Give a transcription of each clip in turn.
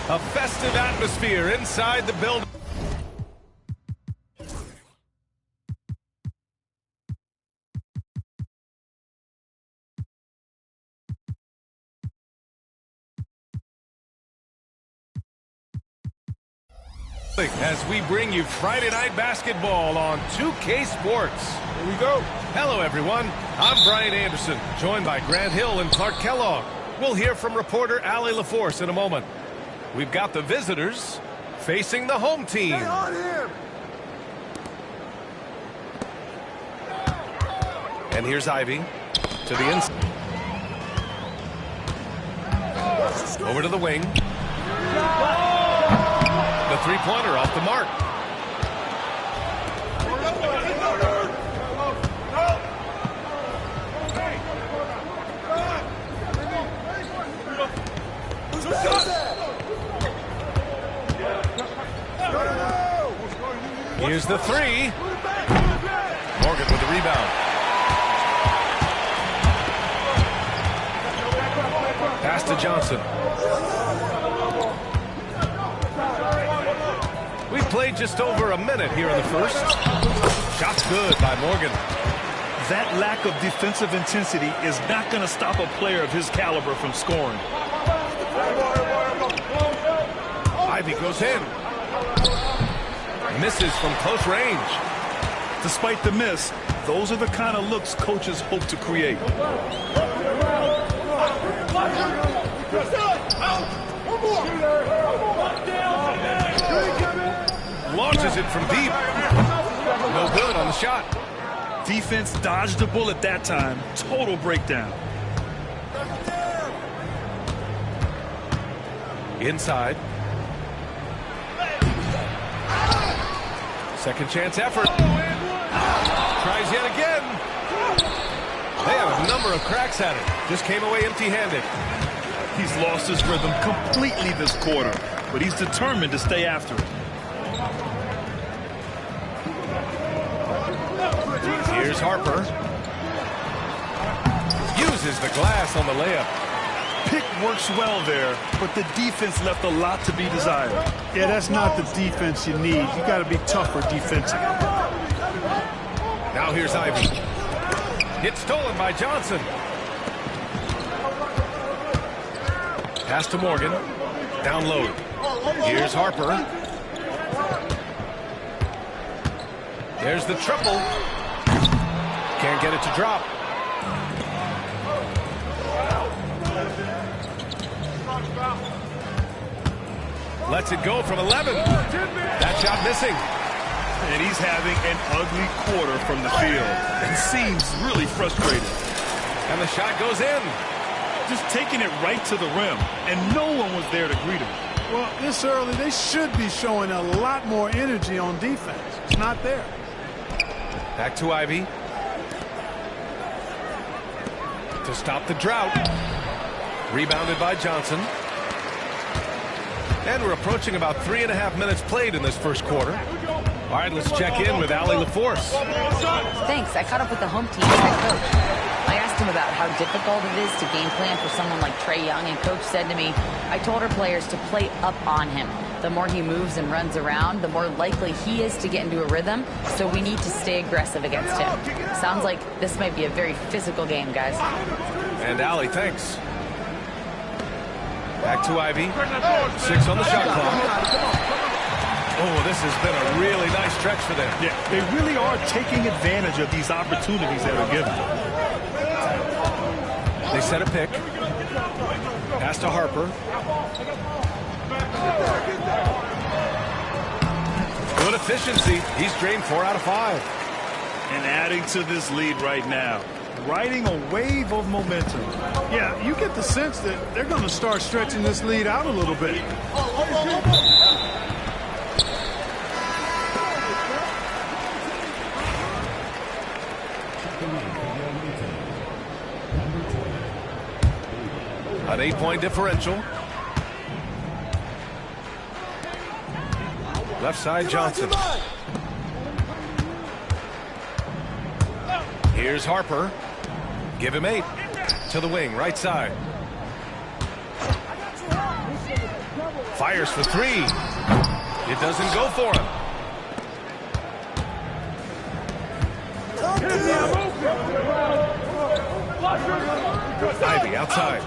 A festive atmosphere inside the building. As we bring you Friday Night Basketball on 2K Sports. Here we go. Hello, everyone. I'm Brian Anderson, joined by Grant Hill and Clark Kellogg. We'll hear from reporter Allie LaForce in a moment. We've got the visitors facing the home team. Stay on him. And here's Ivy to the inside. Over to the wing. The three-pointer off the mark. Here's the three. Morgan with the rebound. Pass to Johnson. We played just over a minute here in the first. Shot's good by Morgan. That lack of defensive intensity is not going to stop a player of his caliber from scoring. Ivy goes in. Misses from close range. Despite the miss, those are the kind of looks coaches hope to create. Launches it from deep. No good on the shot. Defense dodged the bullet that time. Total breakdown. Inside. Second chance effort. Tries yet again. They have a number of cracks at it. Just came away empty-handed. He's lost his rhythm completely this quarter, but he's determined to stay after it. Here's Harper. Uses the glass on the layup. Pick works well there, but the defense left a lot to be desired. Yeah, that's not the defense you need. You got to be tougher defensively. Now here's Ivy. It's stolen by Johnson. Pass to Morgan. Down low. Here's Harper. There's the triple. Can't get it to drop. Lets it go from 11. That shot missing. And he's having an ugly quarter from the field. And seems really frustrated. And the shot goes in. Just taking it right to the rim. And no one was there to greet him. Well, this early, they should be showing a lot more energy on defense. It's not there. Back to Ivy. To stop the drought. Rebounded by Johnson. And we're approaching about 3.5 minutes played in this first quarter. All right, let's check in with Allie LaForce. Thanks. I caught up with the home team head coach. I asked him about how difficult it is to game plan for someone like Trae Young, and coach said to me, I told our players to play up on him. The more he moves and runs around, the more likely he is to get into a rhythm, so we need to stay aggressive against him. Sounds like this might be a very physical game, guys. And Allie, thanks. Back to Ivy. 6 on the shot clock. Oh, this has been a really nice stretch for them. Yeah, they really are taking advantage of these opportunities that are given. They set a pick. Pass to Harper. Good efficiency. He's drained 4 out of 5. And adding to this lead right now. riding a wave of momentum. Yeah, you get the sense that they're going to start stretching this lead out a little bit. An 8-point differential. Left side, Johnson. Here's Harper. Give him 8. To the wing, right side. Fires for 3. It doesn't go for him. Ivy outside.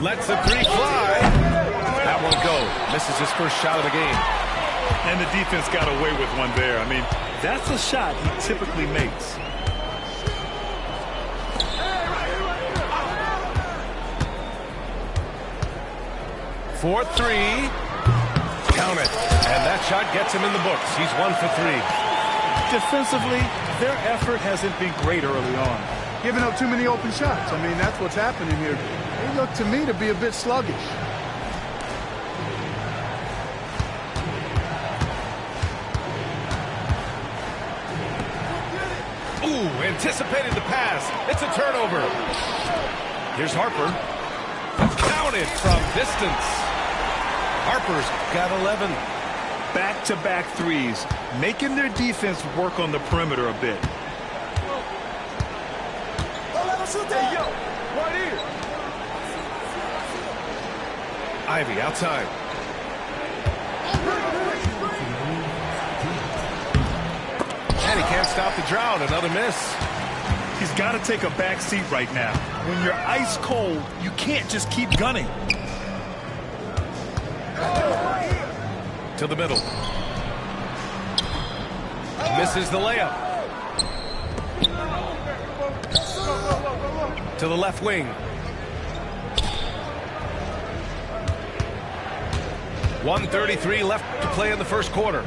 Lets the 3 fly. That won't go. Misses his first shot of the game. And the defense got away with one there. I mean, that's a shot he typically makes. For 3. Count it. And that shot gets him in the books. He's 1 for 3. Defensively, their effort hasn't been great early on. Giving up too many open shots. I mean, that's what's happening here. They look to me to be a bit sluggish. Ooh, anticipated the pass. It's a turnover. Here's Harper. Counted from distance. Harper's got 11. Back-to-back threes, making their defense work on the perimeter a bit. Ivy outside. And he can't stop the drought. Another miss. He's got to take a back seat right now. When you're ice cold, you can't just keep gunning. To the middle. Misses the layup. To the left wing. 1:33 left to play in the first quarter.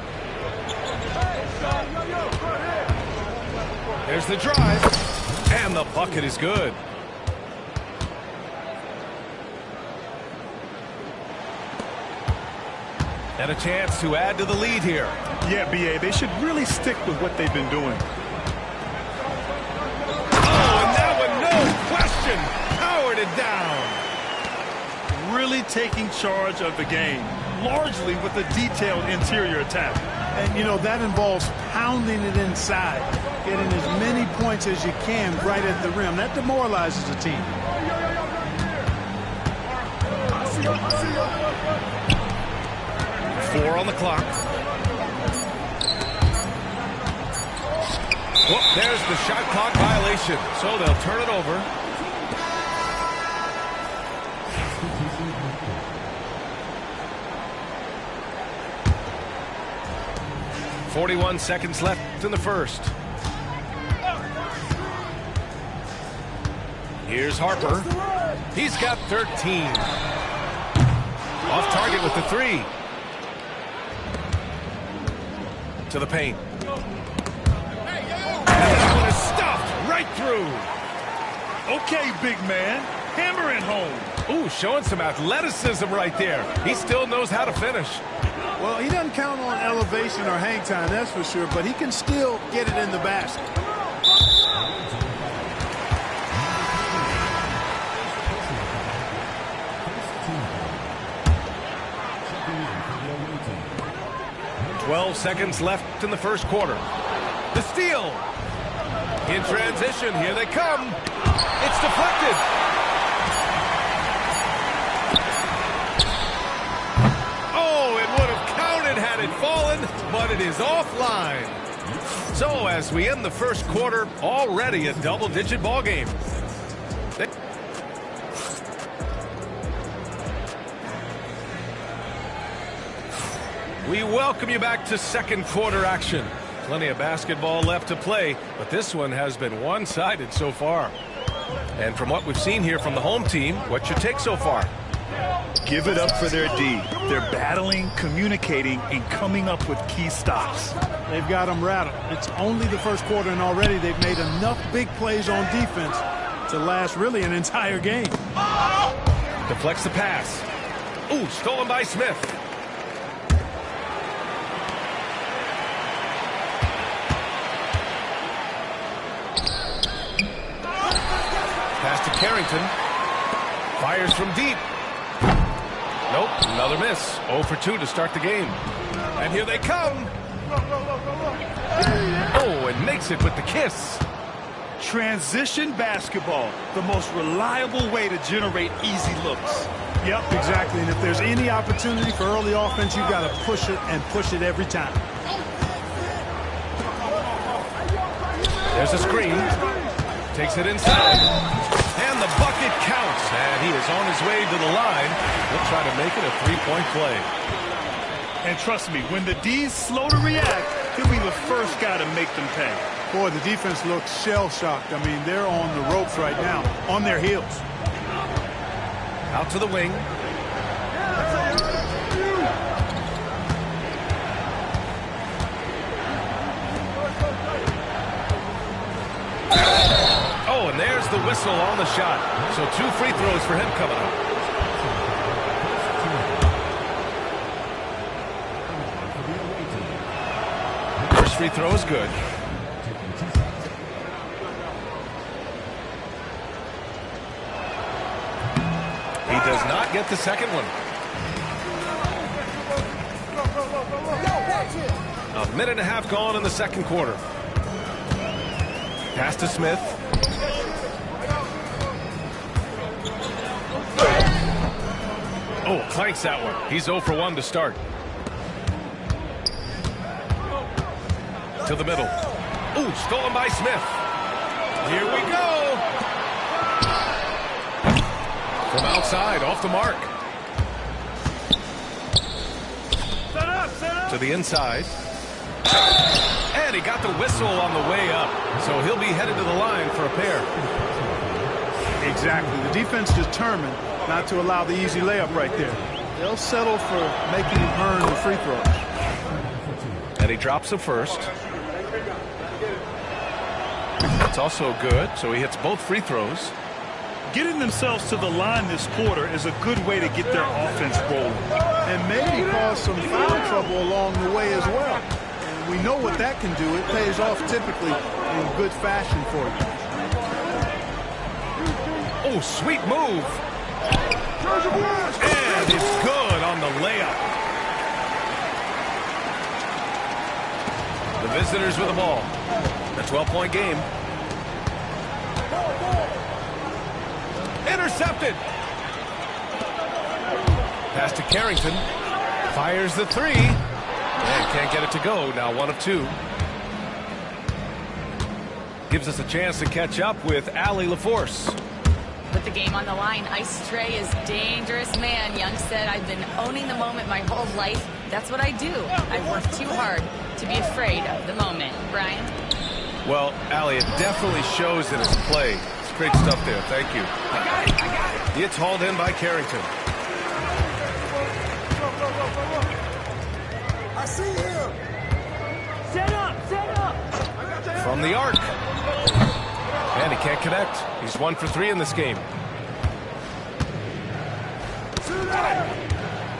There's the drive. And the bucket is good. And a chance to add to the lead here. Yeah, B.A., they should really stick with what they've been doing. Oh, and that one, no question, powered it down. Really taking charge of the game, largely with a detailed interior attack. And, you know, that involves pounding it inside, getting as many points as you can right at the rim. That demoralizes the team. 4 on the clock. Well, there's the shot clock violation, so they'll turn it over. .41 seconds left in the first. Here's Harper. He's got 13. Off target with the 3. To the paint. And that one is stuffed right through. Okay, big man. Hammer it home. Ooh, showing some athleticism right there. He still knows how to finish. Well, he doesn't count on elevation or hang time, that's for sure, but he can still get it in the basket. .12 seconds left in the first quarter. The steal. In transition, here they come. It's deflected. Oh, it would have counted had it fallen, but it is offline. So as we end the first quarter, already a double-digit ball game. We welcome you back to second quarter action. Plenty of basketball left to play, but this one has been one-sided so far. And from what we've seen here from the home team, what's your take so far? Give it up for their D. They're battling, communicating, and coming up with key stops. They've got them rattled. It's only the first quarter, and already they've made enough big plays on defense to last really an entire game. Deflects the pass. Ooh, stolen by Smith. Pass to Carrington. Fires from deep. Nope, another miss. 0 for 2 to start the game. And here they come. Oh, and makes it with the kiss. Transition basketball, the most reliable way to generate easy looks. Yep, exactly. And if there's any opportunity for early offense, you've got to push it and push it every time. There's a screen. Takes it inside. And the bucket counts. And he is on his way to the line. He'll try to make it a three-point play. And trust me, when the D's slow to react, he'll be the first guy to make them pay. Boy, the defense looks shell-shocked. I mean, they're on the ropes right now, on their heels. Out to the wing. Oh, and there's the whistle on the shot. So 2 free throws for him coming up. First free throw is good. He does not get the second one. A minute and a half gone in the second quarter. Pass to Smith. Oh, clanks that one. He's 0 for 1 to start. To the middle. Ooh, stolen by Smith. Here we go. From outside, off the mark. Set up. To the inside. And he got the whistle on the way up. So he'll be headed to the line for a pair. Exactly. The defense determined not to allow the easy layup right there. They'll settle for making him earn the free throws. And he drops the first. That's also good. So he hits both free throws. Getting themselves to the line this quarter is a good way to get their offense rolling. And maybe cause some foul trouble along the way as well. And we know what that can do. It pays off typically in good fashion for you. Oh, sweet move. And it's good on the layup. The visitors with the ball. A 12-point game. Intercepted. Pass to Carrington. Fires the three. And can't get it to go. Now 1 of 2. Gives us a chance to catch up with Allie LaForce. With the game on the line, Ice Trey is dangerous man. Young said, I've been owning the moment my whole life. That's what I do. I work too hard to be afraid of the moment. Brian? Well, Allie, it definitely shows in his play. It's great stuff there. Thank you. I got it. It's hauled in by Carrington. I see him. Set up. From the arc. And he can't connect. He's 1 for 3 in this game.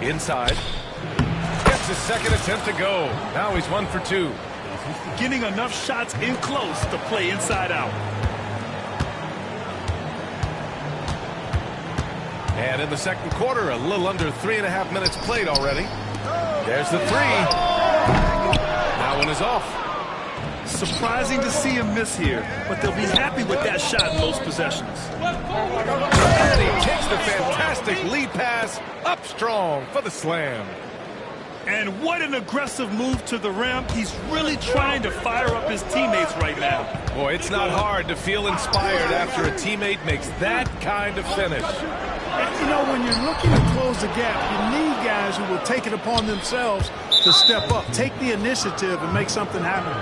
Inside. Gets his second attempt to go. Now he's 1 for 2. Getting enough shots in close to play inside out. And in the second quarter, a little under 3.5 minutes played already. There's the three. That one is off. Surprising to see him miss here, but they'll be happy with that shot in most possessions. And he takes the fantastic lead pass up strong for the slam. And what an aggressive move to the rim. He's really trying to fire up his teammates right now. Boy, it's not hard to feel inspired after a teammate makes that kind of finish. And, you know, when you're looking to close the gap, you need guys who will take it upon themselves to step up, take the initiative, and make something happen.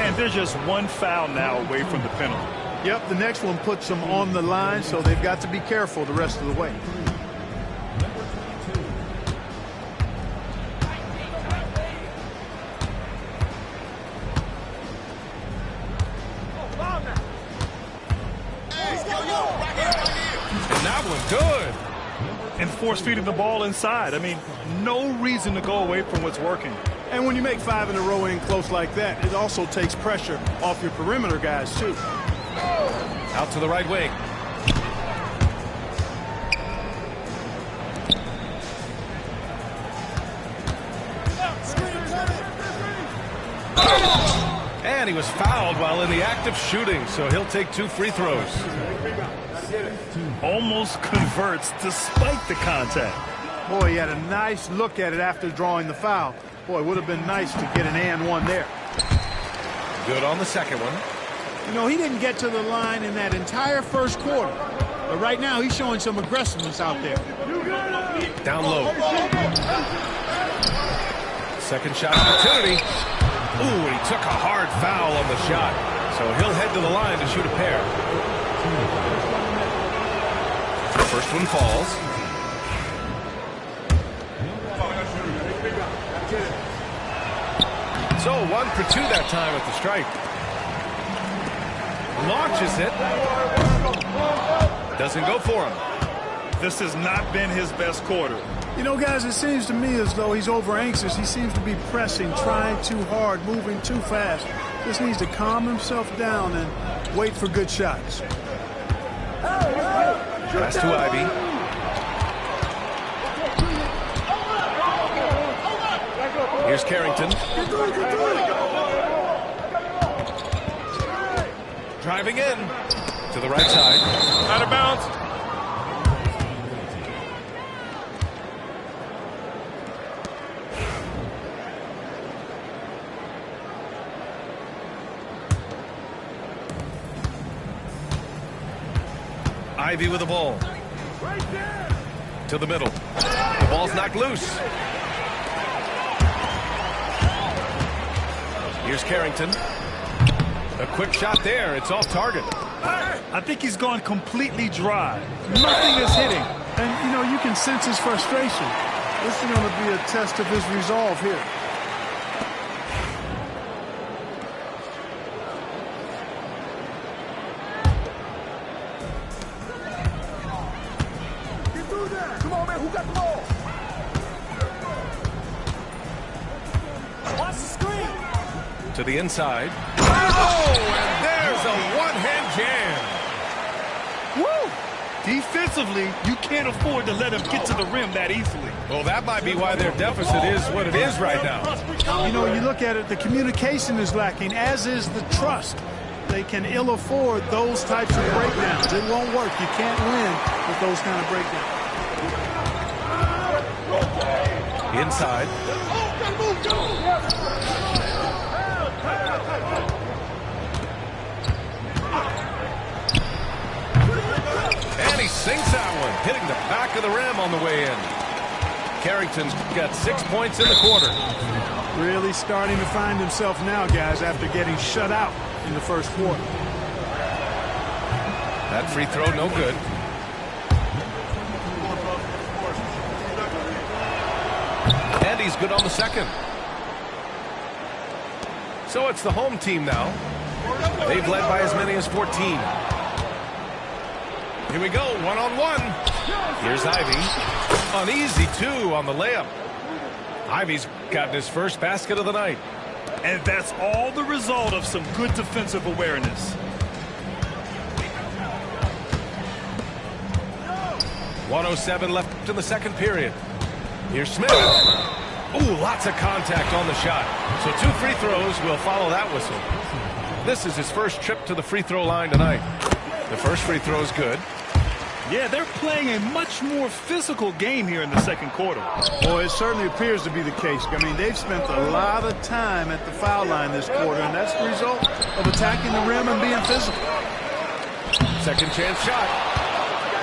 And they're just one foul now away from the penalty. Yep, the next one puts them on the line, so they've got to be careful the rest of the way. good. And force feeding the ball inside. I mean, no reason to go away from what's working. And when you make 5 in a row in close like that, it also takes pressure off your perimeter guys, too. Out to the right wing. And he was fouled while in the act of shooting, so he'll take 2 free throws. Almost converts despite the contact. Boy, he had a nice look at it after drawing the foul. Boy, it would have been nice to get an and one there. Good on the second one. You know, he didn't get to the line in that entire first quarter. But right now, he's showing some aggressiveness out there. Down low. Second shot opportunity. Ooh, and he took a hard foul on the shot. So he'll head to the line to shoot a pair. First one falls. So 1 for 2 that time at the stripe. Launches it. Doesn't go for him. This has not been his best quarter. You know, guys, it seems to me as though he's over anxious. He seems to be pressing, trying too hard, moving too fast. Just needs to calm himself down and wait for good shots. Pass to Ivy. Here's Carrington. Driving in to the right side. Out of bounds. Ivy with the ball. To the middle. The ball's knocked loose. Here's Carrington. A quick shot there. It's off target. I think he's gone completely dry. Nothing is hitting. And, you know, you can sense his frustration. This is going to be a test of his resolve here. Come on, man. Who got the ball? Watch the screen. To the inside. Oh, and there's a one-hand jam. Woo! Defensively, you can't afford to let him get to the rim that easily. Well, that might be why their deficit is what it is right now. You know, you look at it, the communication is lacking, as is the trust. They can ill afford those types of breakdowns. It won't work. You can't win with those kind of breakdowns. Inside. And he sinks that one, hitting the back of the rim on the way in. Carrington's got 6 points in the quarter. Really starting to find himself now, guys, after getting shut out in the first quarter. That free throw, no good. And he's good on the second. So it's the home team now. They've led by as many as 14. Here we go, one-on-one. Here's Ivy. An easy 2 on the layup. Ivy's gotten his first basket of the night. And that's all the result of some good defensive awareness. 1:07 left in the second period. Here's Smith. Ooh, lots of contact on the shot. So 2 free throws will follow that whistle. This is his first trip to the free throw line tonight. The first free throw is good. Yeah, they're playing a much more physical game here in the second quarter. Boy, it certainly appears to be the case. I mean, they've spent a lot of time at the foul line this quarter, and that's the result of attacking the rim and being physical. Second chance shot.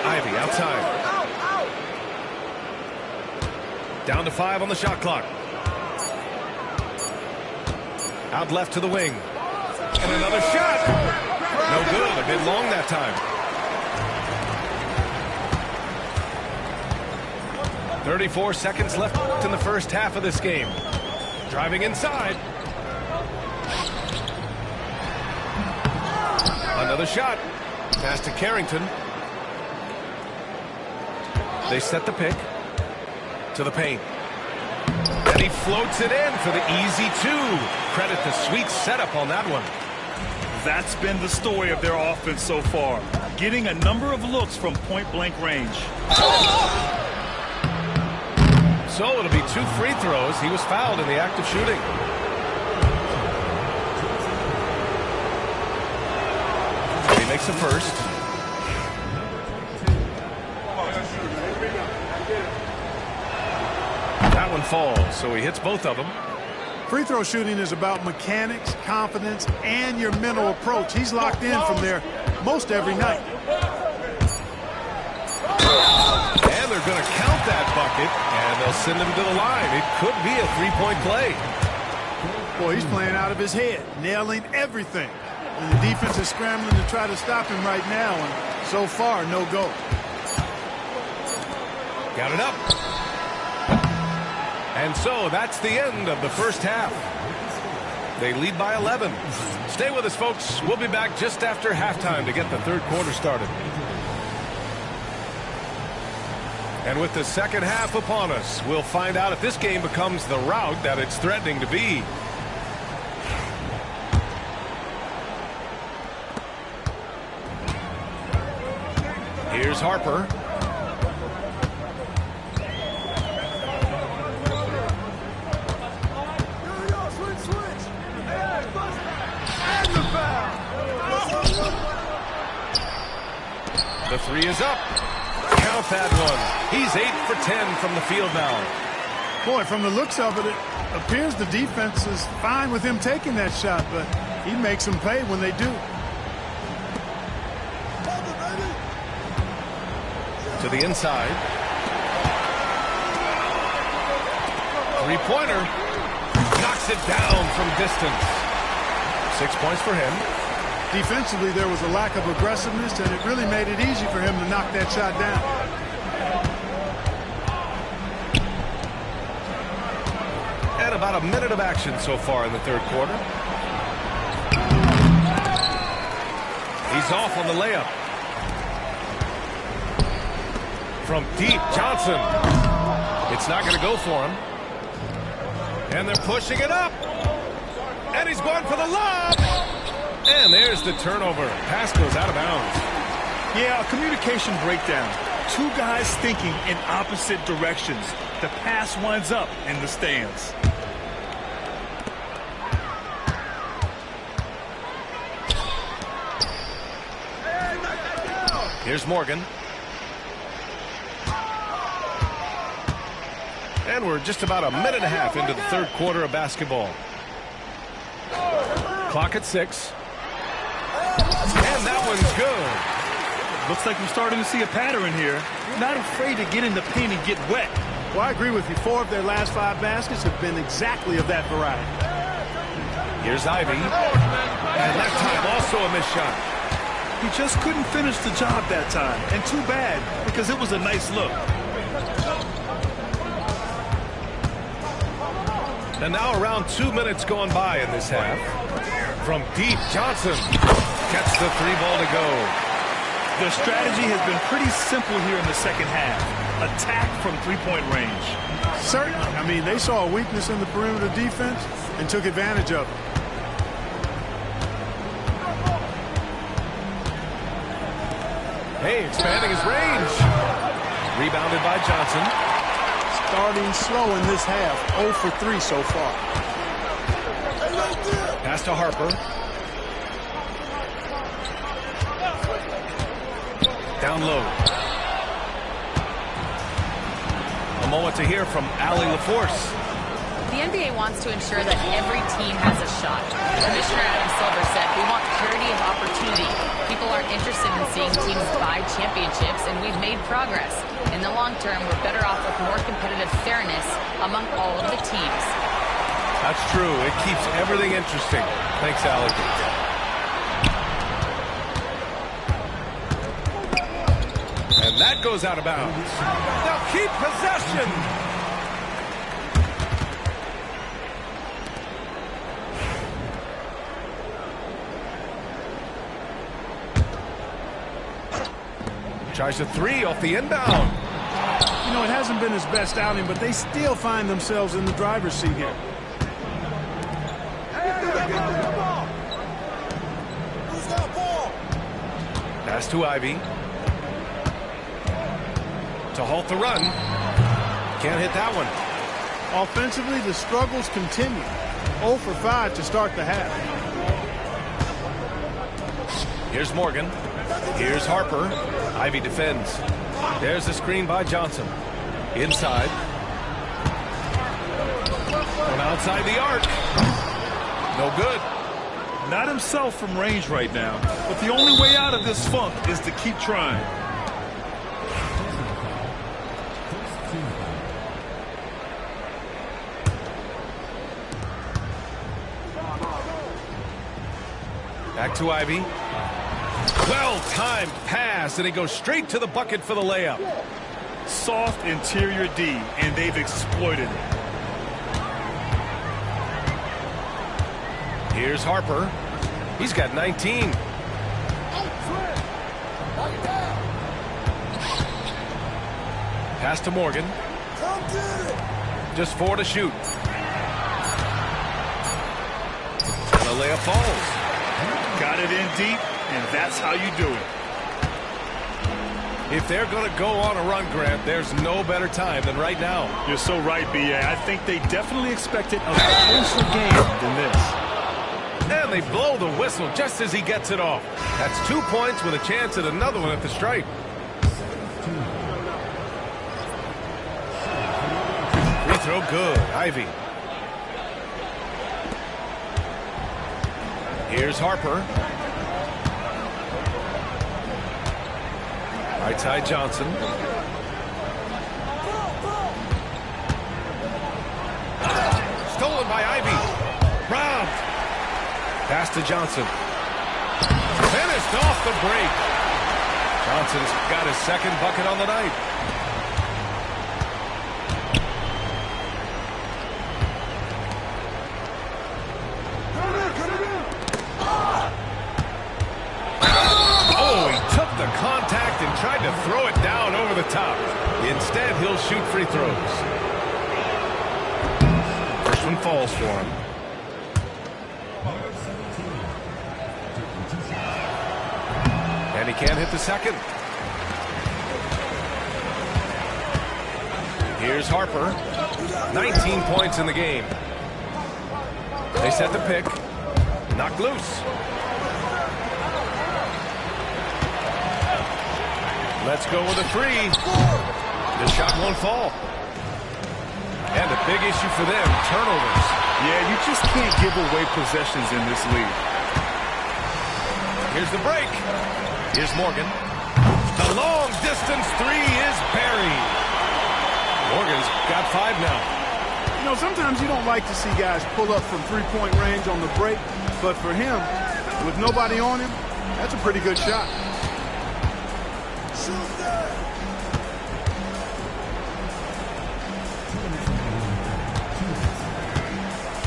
Ivy outside. Down to 5 on the shot clock. Out left to the wing. And another shot. No good. A bit long that time. 34 seconds left in the first half of this game. Driving inside. Another shot. Pass to Carrington. They set the pick to the paint. And he floats it in for the easy two. Credit the sweet setup on that one. That's been the story of their offense so far. Getting a number of looks from point-blank range. So it'll be 2 free throws. He was fouled in the act of shooting. He makes the first. That one falls, so he hits both of them. Free throw shooting is about mechanics, confidence, and your mental approach. He's locked in from there most every night. And they're going to count that bucket, and they'll send him to the line. It could be a three-point play. Boy, he's playing out of his head, nailing everything. And the defense is scrambling to try to stop him right now, and so far, no go. Got it up. And so that's the end of the first half. They lead by 11. Stay with us, folks. We'll be back just after halftime to get the third quarter started. And with the second half upon us, we'll find out if this game becomes the rout that it's threatening to be. Here's Harper. The three is up. Count that one. He's 8 for 10 from the field now. Boy, from the looks of it, it appears the defense is fine with him taking that shot, but he makes them pay when they do. To the inside. Three-pointer. Knocks it down from distance. 6 points for him. Defensively, there was a lack of aggressiveness, and it really made it easy for him to knock that shot down. And about a minute of action so far in the third quarter. He's off on the layup. From deep, Johnson. It's not going to go for him. And they're pushing it up. And he's going for the lob. And there's the turnover. Pass goes out of bounds. Yeah, a communication breakdown. Two guys thinking in opposite directions. The pass winds up in the stands. Here's Morgan. And we're just about a minute and a half into the third quarter of basketball. Clock at 6. And that one's good. Looks like we're starting to see a pattern here. Not afraid to get in the paint and get wet. Well, I agree with you. 4 of their last 5 baskets have been exactly of that variety. Here's Ivy. And that time also a missed shot. He just couldn't finish the job that time. And too bad, because it was a nice look. And now around 2 minutes going by in this half. From deep, Johnson gets the 3 ball to go. The strategy has been pretty simple here in the second half. Attack from three-point range. Certainly. I mean, they saw a weakness in the perimeter defense and took advantage of it. Hey, expanding his range. Rebounded by Johnson. Starting slow in this half. 0 for 3 so far. Pass to Harper. Down low. A moment to hear from Allie LaForce. The NBA wants to ensure that every team has a shot. Commissioner Adam Silver said, "We want parity of opportunity. People are interested in seeing teams buy championships, and we've made progress. In the long term, we're better off with more competitive fairness among all of the teams." That's true. It keeps everything interesting. Thanks, Allie. And that goes out of bounds. Now keep possession. Tries a 3 off the inbound. You know, it hasn't been his best outing, but they still find themselves in the driver's seat here. Pass to Ivy. To halt the run. Can't hit that one. Offensively, the struggles continue. 0 for 5 to start the half. Here's Morgan. Here's Harper. Ivy defends. There's the screen by Johnson. Inside. From outside the arc. No good. Not himself from range right now, but the only way out of this funk is to keep trying. Back to Ivy. Well-timed pass, and he goes straight to the bucket for the layup. Soft interior D, and they've exploited it. Here's Harper. He's got 19. Pass to Morgan. Just 4 to shoot. The layup falls. Got it in deep, and that's how you do it. If they're going to go on a run, Grant, there's no better time than right now. You're so right, B.A. I think they definitely expected a closer game than this. And they blow the whistle just as he gets it off. That's 2 points with a chance at another one at the stripe. Free throw good. Ivy. Here's Harper. Right side Johnson. Stolen by Ivy. Robbed. Pass to Johnson. Finished off the break. Johnson's got his second bucket on the night. Contact and tried to throw it down over the top. Instead, he'll shoot free throws. First one falls for him. And he can't hit the second. Here's Harper. 19 points in the game. They set the pick. Knocked loose. Let's go with a three. The shot won't fall. And a big issue for them, turnovers. Yeah, you just can't give away possessions in this league. Here's the break. Here's Morgan. The long distance three is buried. Morgan's got 5 now. You know, sometimes you don't like to see guys pull up from three-point range on the break, but for him, with nobody on him, that's a pretty good shot.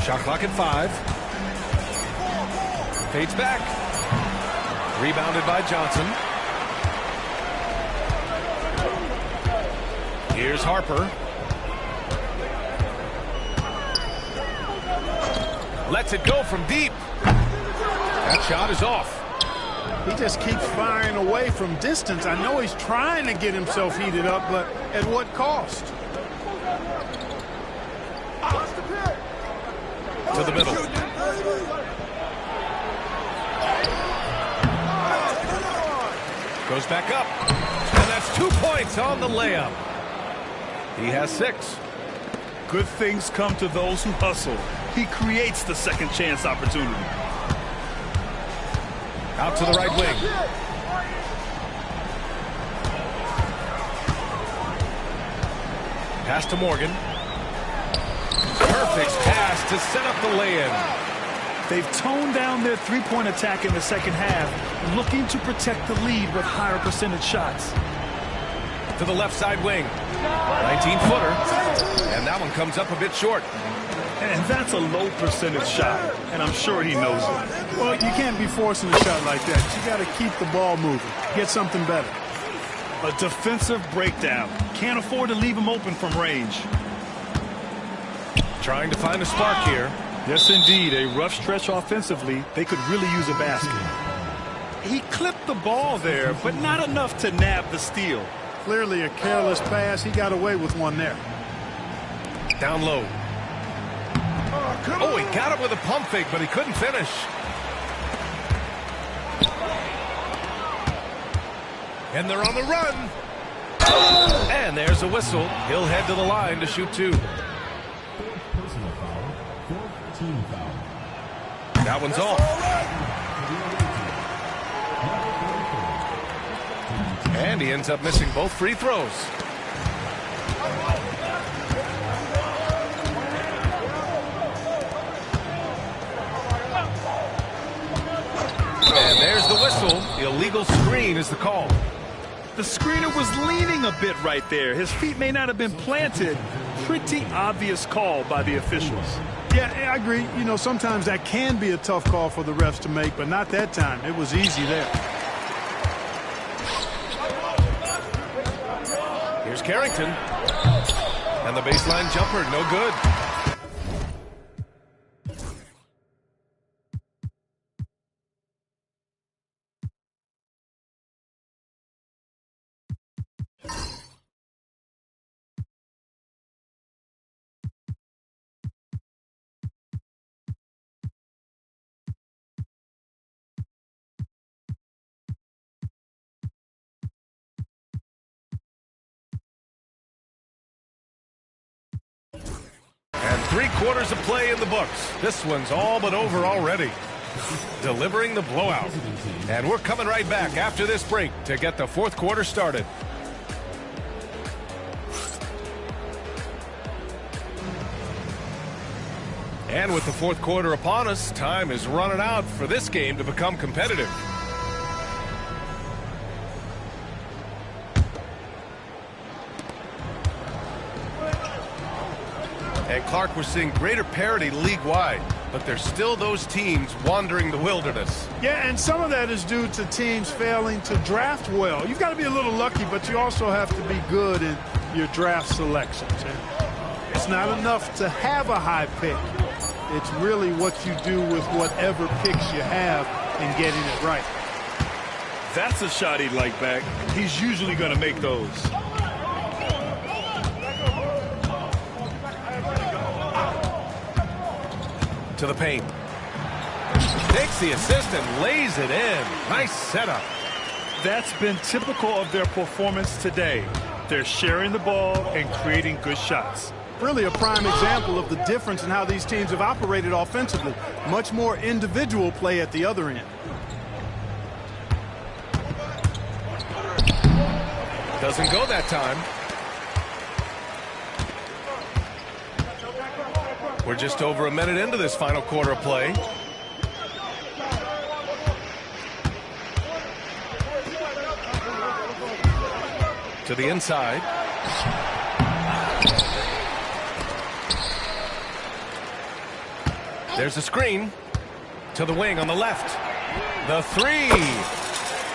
Shot clock at 5. Fades back. Rebounded by Johnson. Here's Harper. Lets it go from deep. That shot is off. He just keeps firing away from distance. I know he's trying to get himself heated up, but at what cost? To the middle. Goes back up. And that's 2 points on the layup. He has 6. Good things come to those who hustle. He creates the second chance opportunity. Out to the right wing. Pass to Morgan. Perfect pass to set up the lay-in. They've toned down their three-point attack in the second half, looking to protect the lead with higher percentage shots. To the left side wing. 19-footer. And that one comes up a bit short. And that's a low percentage shot, and I'm sure he knows it. Well, you can't be forcing a shot like that. You got to keep the ball moving. Get something better. A defensive breakdown. Can't afford to leave him open from range. Trying to find a spark here. Yes, indeed. A rough stretch offensively. They could really use a basket. He clipped the ball there, but not enough to nab the steal. Clearly a careless pass. He got away with one there. Down low. Oh, he got it with a pump fake, but he couldn't finish. And they're on the run. And there's a whistle. He'll head to the line to shoot two. That one's off. And he ends up missing both free throws. And there's the whistle. Illegal screen is the call. The screener was leaning a bit right there. His feet may not have been planted. Pretty obvious call by the officials. Yeah, I agree. You know, sometimes that can be a tough call for the refs to make, but not that time. It was easy there. Here's Carrington. And the baseline jumper, no good. And 3/4 of play in the books. This one's all but over already. Delivering the blowout. And we're coming right back after this break to get the fourth quarter started. And with the fourth quarter upon us, time is running out for this game to become competitive. And Clark, we're seeing greater parity league-wide, but there's still those teams wandering the wilderness. Yeah, and some of that is due to teams failing to draft well. You've got to be a little lucky, but you also have to be good in your draft selections. And it's not enough to have a high pick. It's really what you do with whatever picks you have and getting it right. That's a shot he'd like back. He's usually going to make those. To the paint. Takes the assist and lays it in. Nice setup. That's been typical of their performance today. They're sharing the ball and creating good shots. Really a prime example of the difference in how these teams have operated offensively. Much more individual play at the other end. Doesn't go that time. We're just over a minute into this final quarter of play. To the inside. There's a screen. To the wing on the left. The three.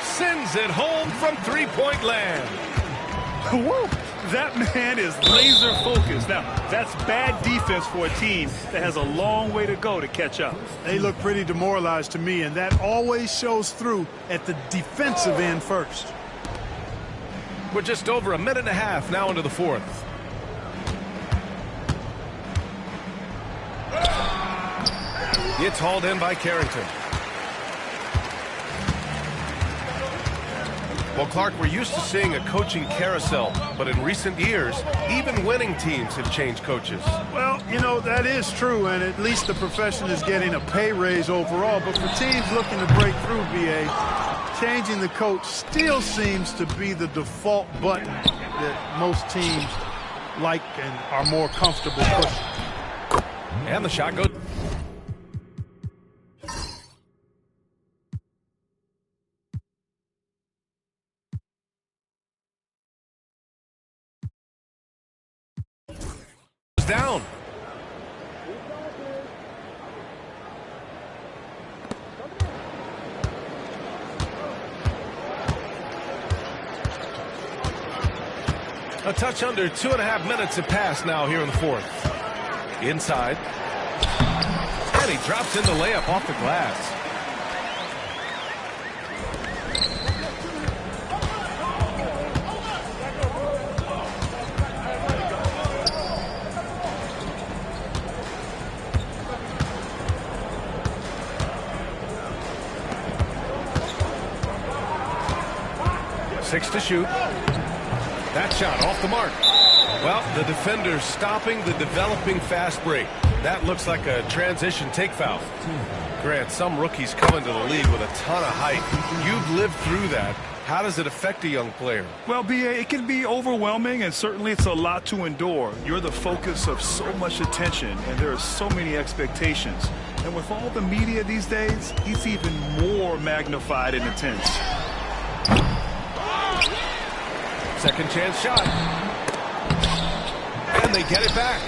Sends it home from three-point land. Woo! That man is laser focused. Now, that's bad defense for a team that has a long way to go to catch up. They look pretty demoralized to me, and that always shows through at the defensive end first. We're just over a minute and a half now into the fourth. It's hauled in by Carrington. Well, Clark, we're used to seeing a coaching carousel, but in recent years, even winning teams have changed coaches. Well, you know, that is true, and at least the profession is getting a pay raise overall. But for teams looking to break through, BA, changing the coach still seems to be the default button that most teams like and are more comfortable pushing. And the shot goes. Down. A touch under 2.5 minutes have passed now here in the fourth. Inside. And he drops in the layup off the glass. Six to shoot. That shot off the mark. Well, the defender's stopping the developing fast break. That looks like a transition take foul. Grant, some rookies come into the league with a ton of height. You've lived through that. How does it affect a young player? Well, B.A., it can be overwhelming, and certainly it's a lot to endure. You're the focus of so much attention, and there are so many expectations. And with all the media these days, it's even more magnified and intense. Second chance shot. And they get it back.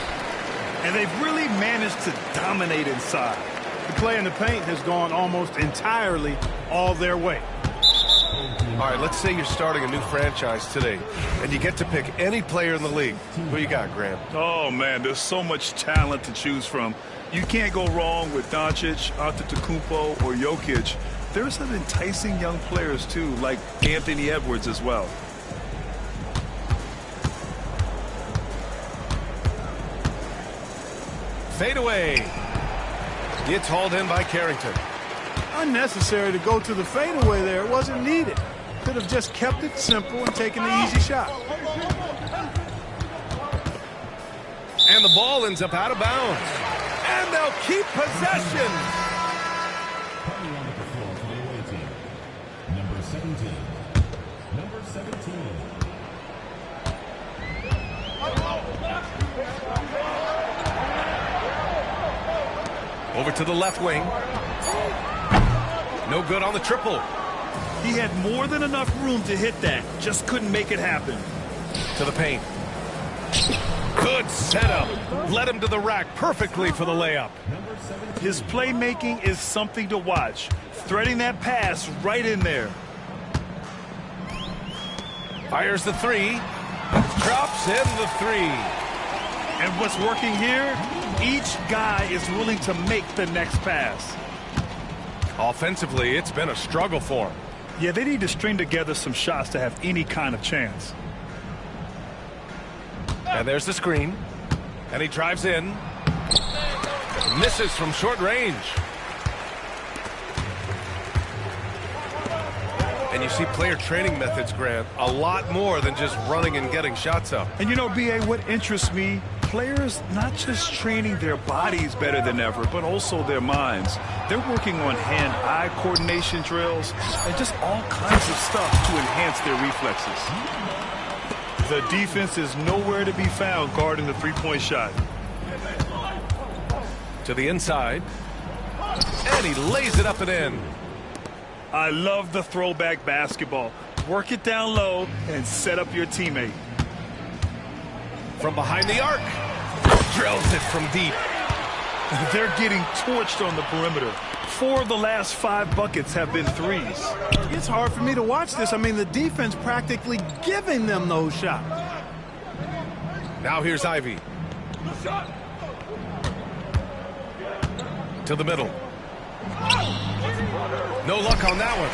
And they've really managed to dominate inside. The play in the paint has gone almost entirely all their way. All right, let's say you're starting a new franchise today, and you get to pick any player in the league. Who you got, Graham? Oh, man, there's so much talent to choose from. You can't go wrong with Doncic, Antetokounmpo, or Jokic. There's some enticing young players, too, like Anthony Edwards as well. Fade away. It's hauled in by Carrington. Unnecessary to go to the fadeaway there. It wasn't needed. Could have just kept it simple and taken the easy shot. And the ball ends up out of bounds. And they'll keep possession. Number 17. Number 17. Over to the left wing. No good on the triple. He had more than enough room to hit that. Just couldn't make it happen. To the paint. Good setup. Led him to the rack perfectly for the layup. His playmaking is something to watch. Threading that pass right in there. Fires the three. Drops in the three. And what's working here? Each guy is willing to make the next pass. Offensively, it's been a struggle for him. Yeah, they need to string together some shots to have any kind of chance. And there's the screen. And he drives in. Misses from short range. And you see player training methods, Grant, a lot more than just running and getting shots up. And you know, B.A., what interests me, players not just training their bodies better than ever, but also their minds. They're working on hand-eye coordination drills and just all kinds of stuff to enhance their reflexes. The defense is nowhere to be found guarding the three-point shot. To the inside. And he lays it up and in. I love the throwback basketball. Work it down low and set up your teammate. From behind the arc. Drills it from deep. They're getting torched on the perimeter. 4 of the last 5 buckets have been threes. It's hard for me to watch this. I mean, the defense practically giving them those shots. Now here's Ivy. To the middle. No luck on that one.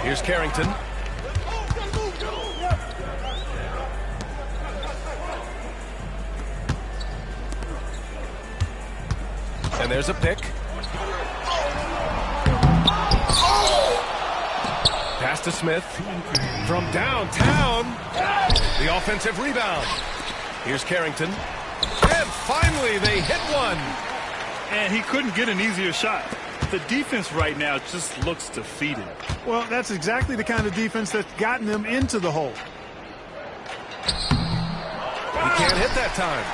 Here's Carrington. And there's a pick. Pass to Smith. From downtown. The offensive rebound. Here's Carrington. And finally, they hit one. And he couldn't get an easier shot. The defense right now just looks defeated. Well, that's exactly the kind of defense that's gotten them into the hole. He can't hit that time.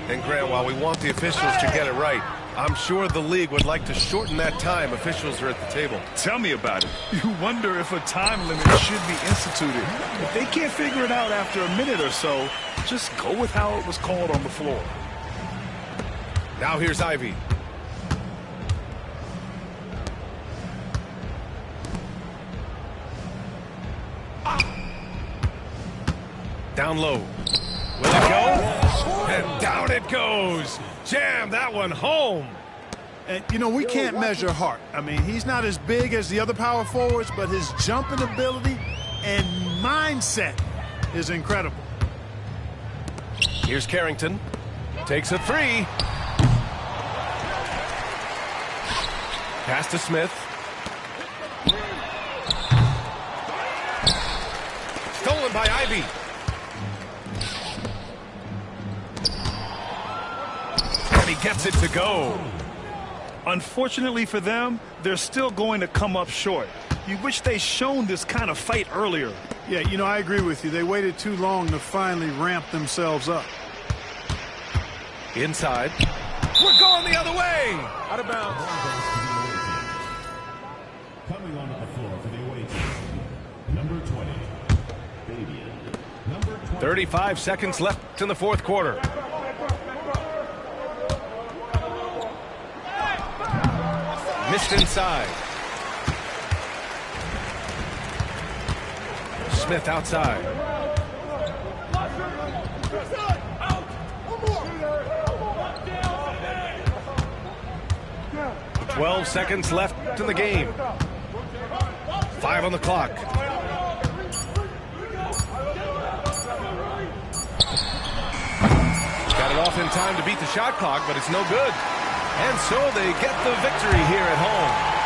And Grant, while we want the officials to get it right, I'm sure the league would like to shorten that time officials are at the table. Tell me about it. You wonder if a time limit should be instituted. If they can't figure it out after a minute or so, just go with how it was called on the floor. Now here's Ivy. Down low. Will it go? And down it goes. Jam that one home. And, you know, we can't measure Hart. I mean, he's not as big as the other power forwards, but his jumping ability and mindset is incredible. Here's Carrington. Takes a three. Pass to Smith. Stolen by Ivy. And he gets it to go. Unfortunately for them, they're still going to come up short. You wish they shown this kind of fight earlier. Yeah, you know, I agree with you. They waited too long to finally ramp themselves up. Inside. We're going the other way. Out of bounds. Coming onto the floor for the away team, number 20, Fabian. Number 20. 35 seconds left in the fourth quarter. Missed inside. Smith outside. Out. 12 seconds left in the game. 5 on the clock. Got it off in time to beat the shot clock, but it's no good. And so they get the victory here at home.